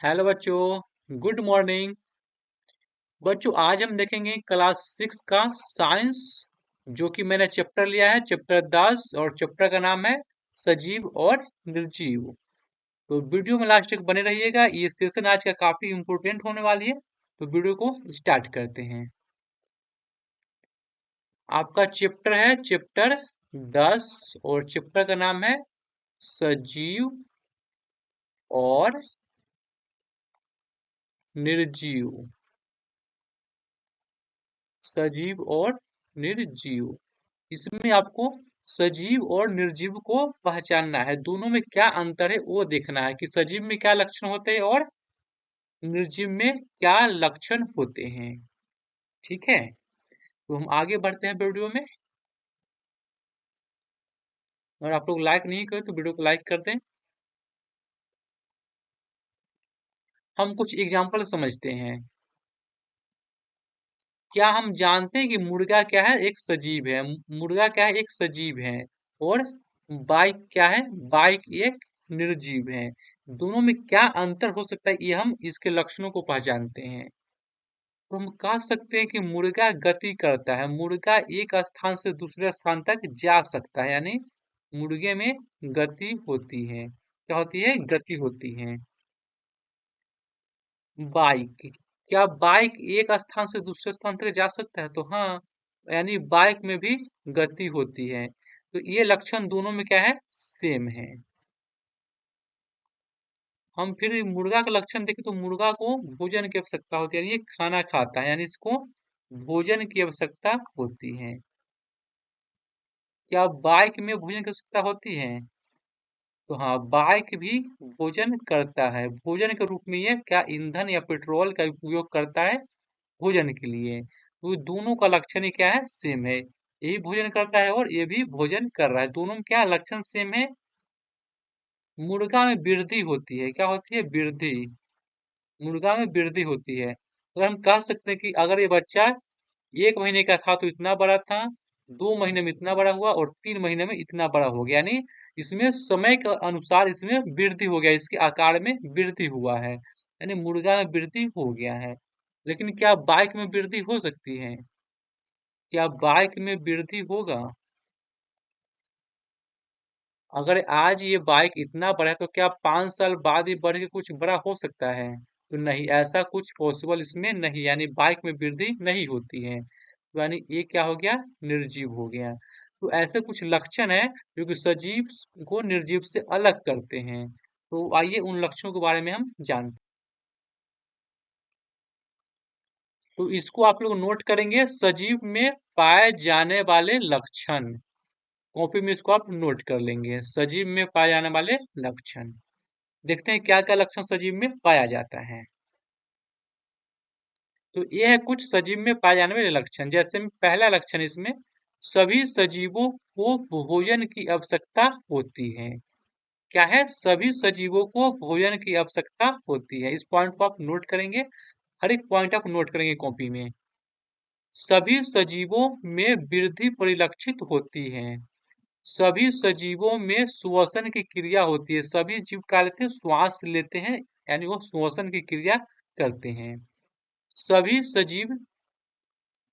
Hello बच्चों, good morning. बच्चों, आज हम देखेंगे क्लास 6 का साइंस, जो कि मैंने चैप्टर लिया है, चैप्टर 10, और चैप्टर का नाम है सजीव और निर्जीव। तो वीडियो में लास्ट तक बने रहिएगा, ये सेशन आज का काफी इम्पोर्टेंट होने वाली है। तो वीडियो को स्टार्ट करते हैं। आपका चैप्टर है चैप्टर 10 और चैप्टर का नाम है सजीव और निर्जीव। सजीव और निर्जीव, इसमें आपको सजीव और निर्जीव को पहचानना है। दोनों में क्या अंतर है वो देखना है कि सजीव में क्या लक्षण होते हैं और निर्जीव में क्या लक्षण होते हैं। ठीक है, तो हम आगे बढ़ते हैं वीडियो में। और आप लोग लाइक नहीं करें तो वीडियो को लाइक कर दें। हम कुछ एग्जाम्पल समझते हैं। क्या हम जानते हैं कि मुर्गा क्या है? एक सजीव है। मुर्गा क्या है? एक सजीव है। और बाइक क्या है? बाइक एक निर्जीव है। दोनों में क्या अंतर हो सकता है, ये हम इसके लक्षणों को पहचानते हैं। तो हम कह सकते हैं कि मुर्गा गति करता है। मुर्गा एक स्थान से दूसरे स्थान तक जा सकता है, यानी मुर्गे में गति होती है। क्या होती है? गति होती है। बाइक, क्या बाइक एक स्थान से दूसरे स्थान तक जा सकता है? तो हाँ, यानी बाइक में भी गति होती है। तो ये लक्षण दोनों में क्या है? सेम है। हम फिर मुर्गा का लक्षण देखें तो मुर्गा को भोजन की आवश्यकता होती है, यानी ये खाना खाता है, यानी इसको भोजन की आवश्यकता होती है। क्या बाइक में भोजन की आवश्यकता होती है? तो हाँ, बाइक भी भोजन करता है। भोजन के रूप में ये क्या ईंधन या पेट्रोल का उपयोग करता है भोजन के लिए। तो दोनों का लक्षण ही क्या है? सेम है। ये भी भोजन करता है और ये भी भोजन कर रहा है। दोनों में क्या लक्षण सेम है? मुर्गा में वृद्धि होती है। क्या होती है? वृद्धि। मुर्गा में वृद्धि होती है। अगर हम कह सकते हैं कि अगर ये बच्चा 1 महीने का था तो इतना बड़ा था, 2 महीने में इतना बड़ा हुआ और 3 महीने में इतना बड़ा हो गया, यानी इसमें समय के अनुसार इसमें वृद्धि हो गया, इसके आकार में वृद्धि हुआ है, यानी मुर्गा में वृद्धि हो गया है। लेकिन क्या बाइक में वृद्धि हो सकती है? क्या बाइक में वृद्धि होगा? अगर आज ये बाइक इतना बड़ा है तो क्या 5 साल बाद ये बढ़ के कुछ बड़ा हो सकता है? तो नहीं, ऐसा कुछ पॉसिबल इसमें नहीं, यानी बाइक में वृद्धि नहीं होती है। तो यानी ये क्या हो गया? निर्जीव हो गया। तो ऐसे कुछ लक्षण है जो कि सजीव को निर्जीव से अलग करते हैं। तो आइए उन लक्षणों के बारे में हम जानते हैं। तो इसको आप लोग नोट करेंगे, सजीव में पाए जाने वाले लक्षण। कॉपी में इसको आप नोट कर लेंगे, सजीव में पाए जाने वाले लक्षण। देखते हैं क्या क्या लक्षण सजीव में पाया जाता है। तो ये है कुछ सजीव में पाए जाने वाले लक्षण। जैसे में पहला लक्षण इसमें, सभी सजीवों को भोजन की आवश्यकता होती है। क्या है? सभी सजीवों को भोजन की आवश्यकता होती है। इस पॉइंट को आप नोट करेंगे, हर एक पॉइंट आप नोट करेंगे कॉपी में। सभी सजीवों में वृद्धि परिलक्षित होती है। सभी सजीवों में श्वसन की क्रिया होती है। सभी जीव क्या लेते हैं? श्वास लेते हैं, यानी वो श्वसन की क्रिया करते हैं। सभी सजीव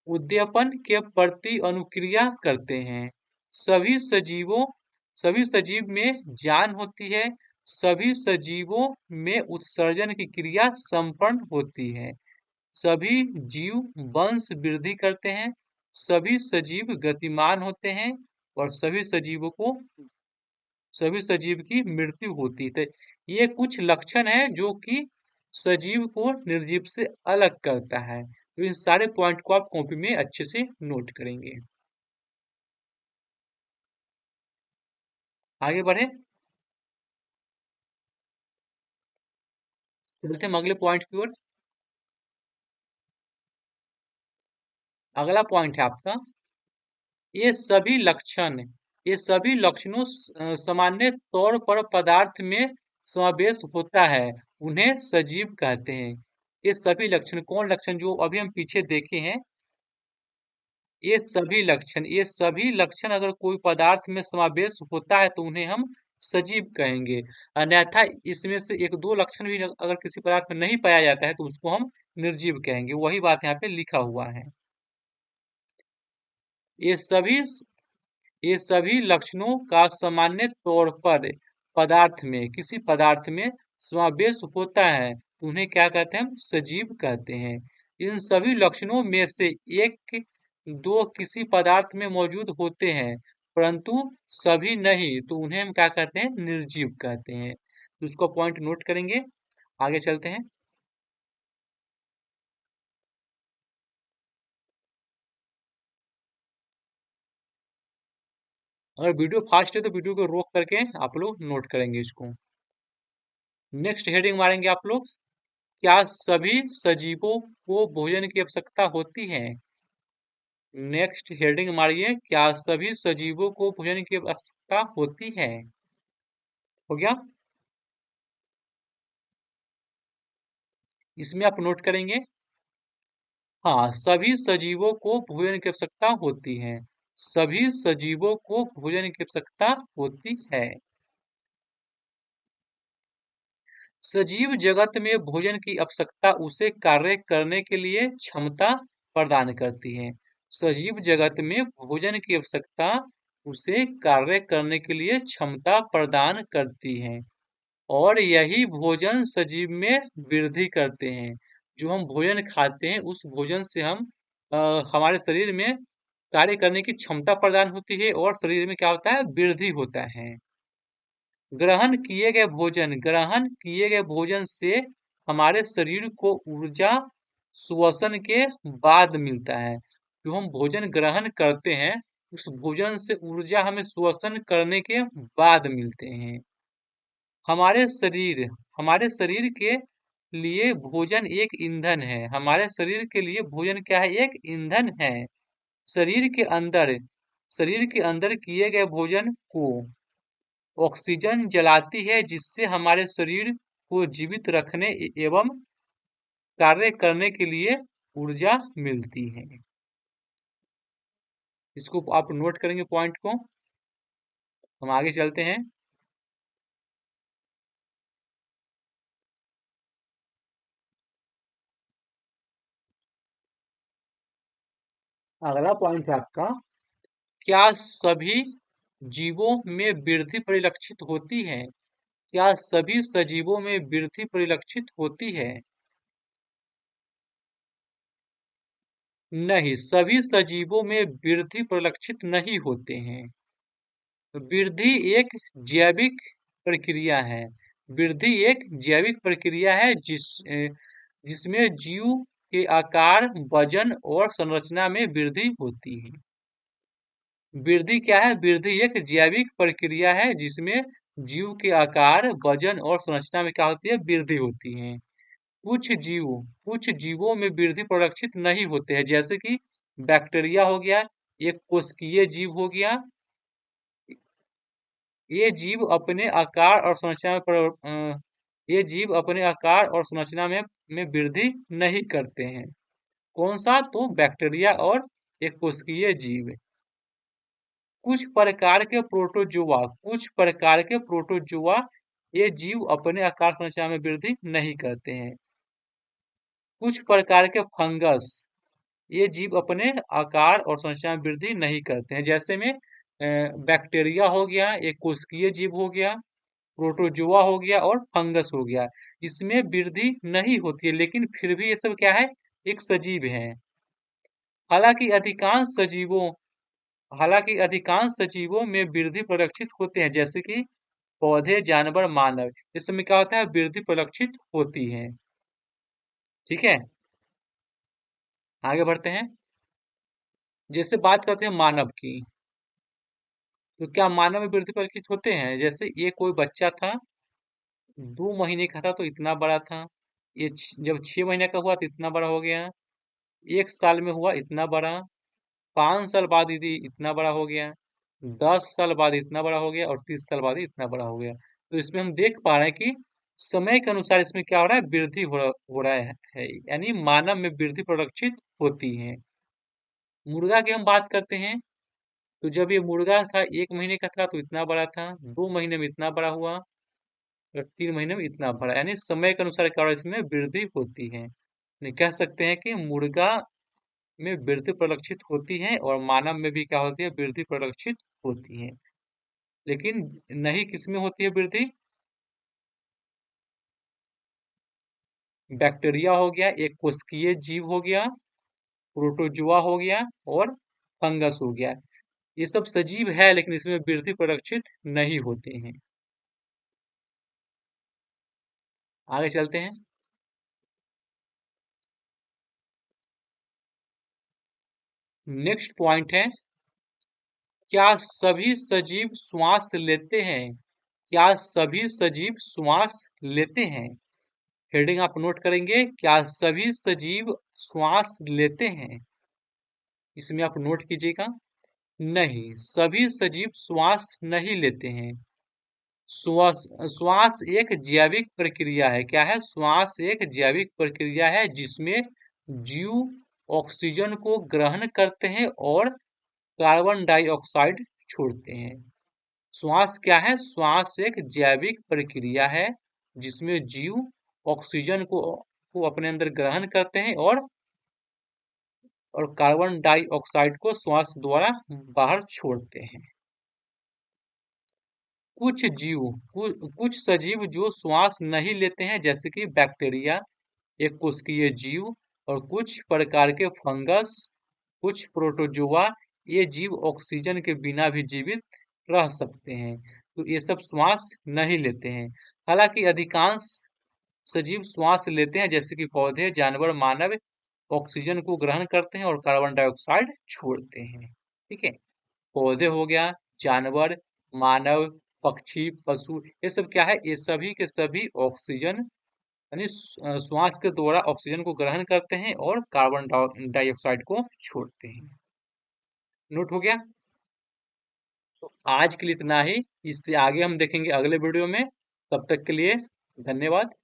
उद्दीपन के प्रति अनुक्रिया करते हैं। सभी सजीवों सभी सजीव में जान होती है। सभी सजीवों में उत्सर्जन की क्रिया संपन्न होती है। सभी जीव वंश वृद्धि करते हैं। सभी सजीव गतिमान होते हैं और सभी सजीव की मृत्यु होती है। तो ये कुछ लक्षण है जो कि सजीव को निर्जीव से अलग करता है। तो इन सारे पॉइंट को आप कॉपी में अच्छे से नोट करेंगे। आगे बढ़े, चलते हम अगले पॉइंट की ओर। अगला पॉइंट है आपका, ये सभी लक्षण ये सभी लक्षणों सामान्य तौर पर पदार्थ में समावेश होता है, उन्हें सजीव कहते हैं। ये सभी लक्षण, कौन लक्षण? जो अभी हम पीछे देखे हैं, ये सभी लक्षण अगर कोई पदार्थ में समावेश होता है तो उन्हें हम सजीव कहेंगे। अन्यथा इसमें से एक दो लक्षण भी अगर किसी पदार्थ में नहीं पाया जाता है तो उसको हम निर्जीव कहेंगे। वही बात यहाँ पे लिखा हुआ है। ये सभी ये सभी लक्षणों का सामान्य तौर पर पदार्थ में किसी पदार्थ में समावेश होता है तो उन्हें क्या कहते हैं? हम सजीव कहते हैं। इन सभी लक्षणों में से एक दो किसी पदार्थ में मौजूद होते हैं परंतु सभी नहीं तो उन्हें हम क्या कहते हैं? निर्जीव कहते हैं। तो उसको पॉइंट नोट करेंगे। आगे चलते हैं। अगर वीडियो फास्ट है तो वीडियो को रोक करके आप लोग नोट करेंगे इसको। नेक्स्ट हेडिंग मारेंगे आप लोग। क्या सभी सजीवों को भोजन की आवश्यकता होती है? नेक्स्ट हेडिंग मारिए। क्या सभी सजीवों को भोजन की आवश्यकता होती है? हो गया। इसमें आप नोट करेंगे। हाँ, सभी सजीवों को भोजन की आवश्यकता होती है। सभी सजीवों को भोजन की आवश्यकता होती है। सजीव जगत में भोजन की आवश्यकता उसे कार्य करने के लिए क्षमता प्रदान करती है। सजीव जगत में भोजन की आवश्यकता उसे कार्य करने के लिए क्षमता प्रदान करती है और यही भोजन सजीव में वृद्धि करते हैं। जो हम भोजन खाते हैं उस भोजन से हम हमारे शरीर में कार्य करने की क्षमता प्रदान होती है और शरीर में क्या होता है? वृद्धि होता है। ग्रहण किए गए भोजन से हमारे शरीर को ऊर्जा श्वसन के बाद मिलता है। जो हम भोजन ग्रहण करते हैं उस भोजन से ऊर्जा हमें श्वसन करने के बाद मिलते हैं। हमारे शरीर हमारे शरीर के लिए भोजन एक ईंधन है। हमारे शरीर के लिए भोजन क्या है? एक ईंधन है। शरीर के अंदर शरीर के अंदर किए गए भोजन को ऑक्सीजन जलाती है जिससे हमारे शरीर को जीवित रखने एवं कार्य करने के लिए ऊर्जा मिलती है। इसको आप नोट करेंगे पॉइंट को। हम आगे चलते हैं। अगला पॉइंट है आपका। क्या सभी जीवों में वृद्धि परिलक्षित होती है? क्या सभी सजीवों में वृद्धि परिलक्षित होती है? नहीं, सभी सजीवों में वृद्धि परिलक्षित नहीं होते हैं। वृद्धि एक जैविक प्रक्रिया है। वृद्धि एक जैविक प्रक्रिया है जिसमें जीव के आकार, वजन और संरचना में वृद्धि होती है। वृद्धि क्या है? वृद्धि एक जैविक प्रक्रिया है जिसमें जीव के आकार, वजन और संरचना में क्या होती है? वृद्धि होती है। कुछ जीव कुछ जीवों में वृद्धि परिलक्षित नहीं होते हैं जैसे कि बैक्टीरिया हो गया, एक कोशिकीय जीव हो गया। ये जीव अपने आकार और संरचना में ये जीव अपने आकार और संरचना में वृद्धि नहीं करते हैं। कौन सा? तो बैक्टीरिया और एक कोशिकीय जीव। कुछ प्रकार के प्रोटोजोआ ये जीव अपने आकार संरचना में वृद्धि नहीं करते हैं। कुछ प्रकार के फंगस ये जीव अपने आकार और संरचना में वृद्धि नहीं करते हैं। जैसे में बैक्टीरिया हो गया, एक कोशिकीय जीव हो गया, प्रोटोजोआ हो गया और फंगस हो गया। इसमें वृद्धि नहीं होती है लेकिन फिर भी ये सब क्या है? एक सजीव है। हालांकि अधिकांश सजीवों हालांकि अधिकांश सजीवों में वृद्धि परिलक्षित होते हैं जैसे कि पौधे, जानवर, मानव। इसमें क्या होता है? वृद्धि परिलक्षित होती है। ठीक है, आगे बढ़ते हैं। जैसे बात करते हैं मानव की, तो क्या मानव में वृद्धि परिलक्षित होते हैं? जैसे ये कोई बच्चा था, 2 महीने का था तो इतना बड़ा था। ये जब 6 महीने का हुआ तो इतना बड़ा हो गया। 1 साल में हुआ इतना बड़ा। 5 साल बाद यदि इतना बड़ा हो गया। 10 साल बाद इतना बड़ा हो गया और 30 साल बाद इतना बड़ा हो गया। तो इसमें हम देख पा रहे हैं कि समय के अनुसार इसमें क्या हो रहा है? वृद्धि हो रहा है। यानी मानव में वृद्धि परिलक्षित होती है। मुर्गा की हम बात करते हैं। तो जब ये मुर्गा था 1 महीने का था तो इतना बड़ा था, 2 महीने में इतना बड़ा हुआ और 3 महीने में इतना बड़ा, यानी समय के अनुसार क्या हो रहा है, इसमें वृद्धि होती है। यानी कह सकते हैं कि मुर्गा में वृद्धि परिलक्षित होती है और मानव में भी क्या होती है, वृद्धि परिलक्षित होती है। लेकिन नहीं किसमें होती है वृद्धि? बैक्टीरिया हो गया, एक कोशिकीय जीव हो गया, प्रोटोजुआ हो गया और फंगस हो गया। ये सब सजीव है लेकिन इसमें वृद्धि परिलक्षित नहीं होते हैं। आगे चलते हैं। नेक्स्ट पॉइंट है, क्या सभी सजीव श्वास लेते हैं? क्या सभी सजीव श्वास लेते हैं? हेडिंग आप नोट करेंगे, क्या सभी सजीव श्वास लेते हैं? इसमें आप नोट कीजिएगा, नहीं, सभी सजीव श्वास नहीं लेते हैं। श्वास श्वास एक जैविक प्रक्रिया है। क्या है? श्वास एक जैविक प्रक्रिया है जिसमें जीव ऑक्सीजन को ग्रहण करते हैं और कार्बन डाइऑक्साइड छोड़ते हैं। श्वास क्या है? श्वास एक जैविक प्रक्रिया है जिसमें जीव ऑक्सीजन को अपने अंदर ग्रहण करते हैं और कार्बन डाइऑक्साइड को श्वास द्वारा बाहर छोड़ते हैं। कुछ जीव कुछ सजीव जो श्वास नहीं लेते हैं, जैसे कि बैक्टीरिया, एक कोशिकीय जीव और कुछ प्रकार के फंगस, कुछ प्रोटोजोआ, ये जीव ऑक्सीजन के बिना भी जीवित रह सकते हैं। तो ये सब श्वास नहीं लेते हैं। हालांकि अधिकांश सजीव श्वास लेते हैं, जैसे कि पौधे, जानवर, मानव ऑक्सीजन को ग्रहण करते हैं और कार्बन डाइऑक्साइड छोड़ते हैं। ठीक है, पौधे हो गया, जानवर, मानव, पक्षी, पशु, ये सब क्या है, ये सभी के सभी ऑक्सीजन यानी श्वास के द्वारा ऑक्सीजन को ग्रहण करते हैं और कार्बन डाइऑक्साइड को छोड़ते हैं। नोट हो गया? तो आज के लिए इतना ही, इससे आगे हम देखेंगे अगले वीडियो में। तब तक के लिए धन्यवाद।